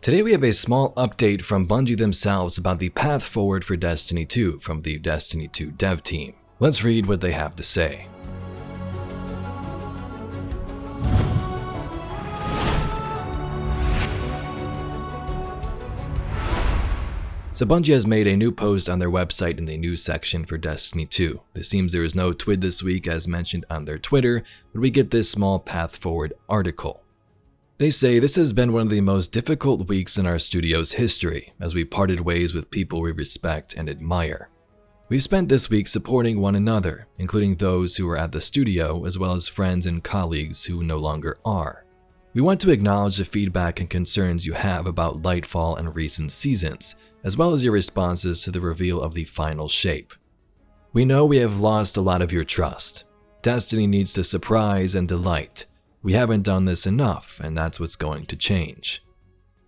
Today we have a small update from Bungie themselves about the path forward for Destiny 2 from the Destiny 2 dev team. Let's read what they have to say. So Bungie has made a new post on their website in the news section for Destiny 2. It seems there is no Twid this week as mentioned on their Twitter, but we get this small path forward article. They say this has been one of the most difficult weeks in our studio's history as we parted ways with people we respect and admire. We spent this week supporting one another, including those who were at the studio as well as friends and colleagues who no longer are. We want to acknowledge the feedback and concerns you have about Lightfall and recent seasons, as well as your responses to the reveal of the final shape. We know we have lost a lot of your trust. Destiny needs to surprise and delight. We haven't done this enough, and that's what's going to change.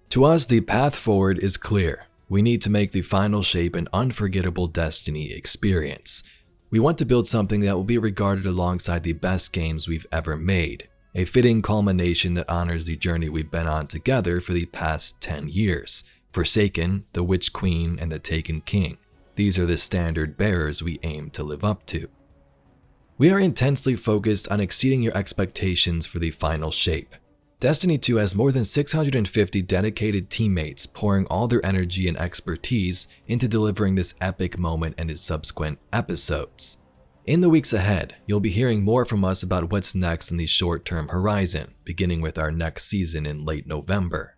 To us, the path forward is clear. We need to make the final shape an unforgettable Destiny experience. We want to build something that will be regarded alongside the best games we've ever made, a fitting culmination that honors the journey we've been on together for the past 10 years. Forsaken, the Witch Queen, and the Taken King. These are the standard bearers we aim to live up to. We are intensely focused on exceeding your expectations for the final shape. Destiny 2 has more than 650 dedicated teammates pouring all their energy and expertise into delivering this epic moment and its subsequent episodes. In the weeks ahead, you'll be hearing more from us about what's next in the short-term horizon, beginning with our next season in late November.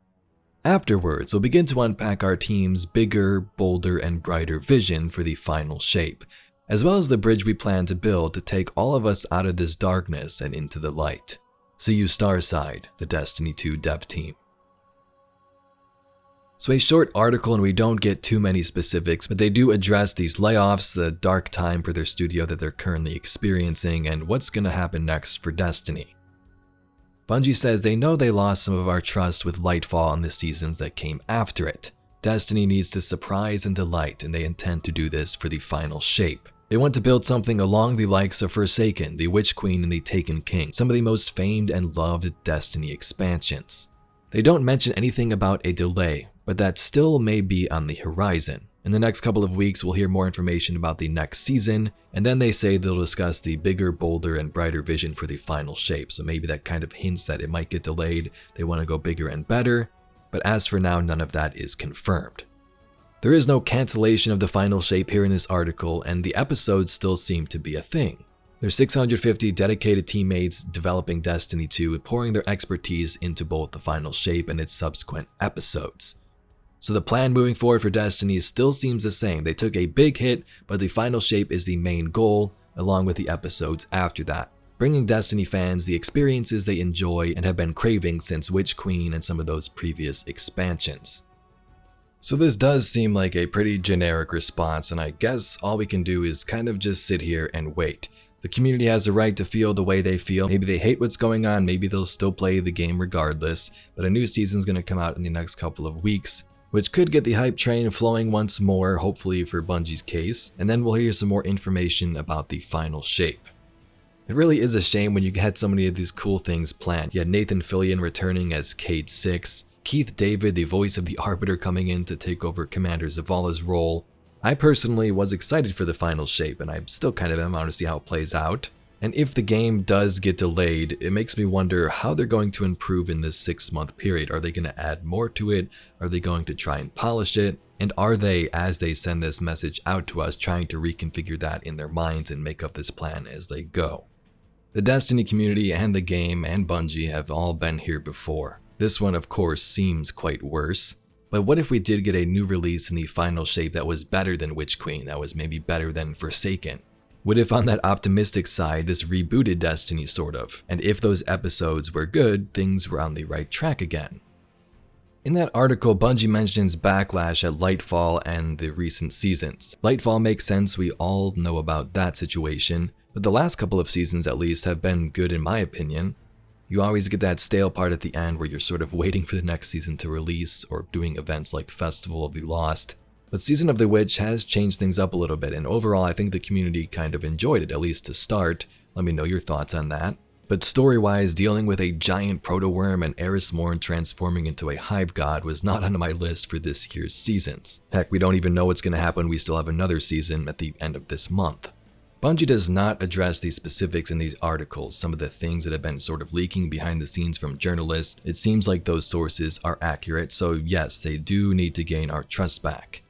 Afterwards, we'll begin to unpack our team's bigger, bolder, and brighter vision for the final shape, as well as the bridge we plan to build to take all of us out of this darkness and into the light. See you Starside, the Destiny 2 dev team. So a short article and we don't get too many specifics, but they do address these layoffs, the dark time for their studio that they're currently experiencing, and what's going to happen next for Destiny. Bungie says they know they lost some of our trust with Lightfall and the seasons that came after it. Destiny needs to surprise and delight, and they intend to do this for the final shape. They want to build something along the likes of Forsaken, the Witch Queen, and the Taken King, some of the most famed and loved Destiny expansions. They don't mention anything about a delay, but that still may be on the horizon. In the next couple of weeks, we'll hear more information about the next season, and then they say they'll discuss the bigger, bolder, and brighter vision for the final shape, so maybe that kind of hints that it might get delayed, they want to go bigger and better, but as for now, none of that is confirmed. There is no cancellation of the final shape here in this article, and the episodes still seem to be a thing. There's 650 dedicated teammates developing Destiny 2, pouring their expertise into both the final shape and its subsequent episodes. So the plan moving forward for Destiny still seems the same. They took a big hit, but the final shape is the main goal, along with the episodes after that, bringing Destiny fans the experiences they enjoy and have been craving since Witch Queen and some of those previous expansions. So this does seem like a pretty generic response, and I guess all we can do is kind of just sit here and wait. The community has the right to feel the way they feel. Maybe they hate what's going on, maybe they'll still play the game regardless, but a new season's going to come out in the next couple of weeks, which could get the hype train flowing once more, hopefully for Bungie's case, and then we'll hear some more information about the final shape. It really is a shame when you had so many of these cool things planned. You had Nathan Fillion returning as Cade 6, Keith David, the voice of the Arbiter, coming in to take over Commander Zavala's role. I personally was excited for the final shape, and I still kind of am. I want to see how it plays out. And if the game does get delayed, it makes me wonder how they're going to improve in this 6-month period. Are they going to add more to it? Are they going to try and polish it? And are they, as they send this message out to us, trying to reconfigure that in their minds and make up this plan as they go? The Destiny community and the game and Bungie have all been here before. This one, of course, seems quite worse. But what if we did get a new release in the final shape that was better than Witch Queen, that was maybe better than Forsaken? What if on that optimistic side, this rebooted Destiny sort of, and if those episodes were good, things were on the right track again? In that article, Bungie mentions backlash at Lightfall and the recent seasons. Lightfall makes sense, we all know about that situation, but the last couple of seasons at least have been good in my opinion. You always get that stale part at the end where you're sort of waiting for the next season to release or doing events like Festival of the Lost. But Season of the Witch has changed things up a little bit, and overall I think the community kind of enjoyed it, at least to start. Let me know your thoughts on that. But story-wise, dealing with a giant proto-worm and Eris Morn transforming into a hive god was not on my list for this year's seasons. Heck, we don't even know what's going to happen, we still have another season at the end of this month. Bungie does not address these specifics in these articles. Some of the things that have been sort of leaking behind the scenes from journalists, it seems like those sources are accurate, so yes, they do need to gain our trust back.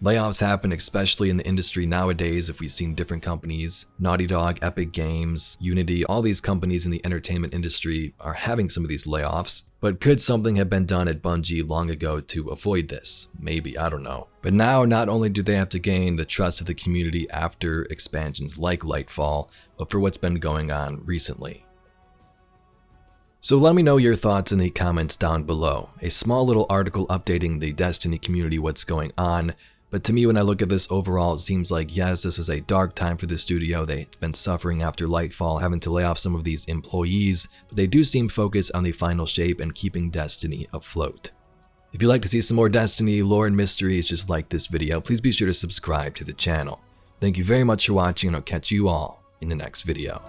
Layoffs happen especially in the industry nowadays. If we've seen different companies, Naughty Dog, Epic Games, Unity, all these companies in the entertainment industry are having some of these layoffs. But could something have been done at Bungie long ago to avoid this? Maybe, I don't know. But now not only do they have to gain the trust of the community after expansions like Lightfall, but for what's been going on recently. So let me know your thoughts in the comments down below. A small little article updating the Destiny community, what's going on. But to me, when I look at this overall, it seems like, yes, this was a dark time for the studio. They've been suffering after Lightfall, having to lay off some of these employees, but they do seem focused on the final shape and keeping Destiny afloat. If you'd like to see some more Destiny lore and mysteries just like this video, please be sure to subscribe to the channel. Thank you very much for watching, and I'll catch you all in the next video.